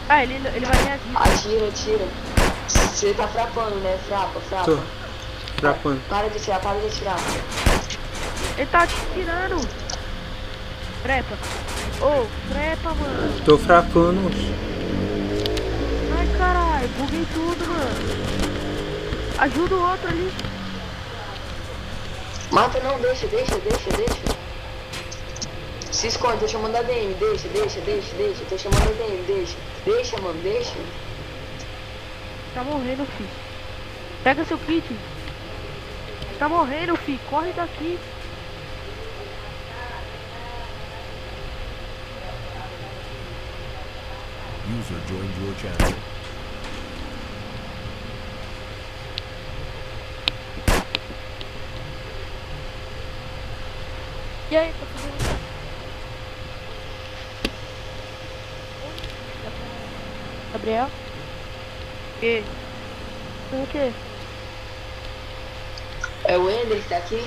Ah, ele vai ganhar vida. Atira, atira. Você tá frapando, né? Frapa, frapa. Tô. Frapando. Para de atirar, para de atirar. Ele tá atirando. Frepa. Ô, frepa, mano. Tô frapando. Ai, caralho, buguei tudo, mano. Ajuda o outro ali. Mata não, deixa. Se esconde, tô chamando a DM, deixa. Tô chamando a DM, deixa. Deixa, mano, deixa. Tá morrendo, filho. Pega seu kit. Tá morrendo, filho. Corre daqui. User joined your channel. E aí, tá fazendo... Gabriel? E? O quê? É o Ender que tá aqui?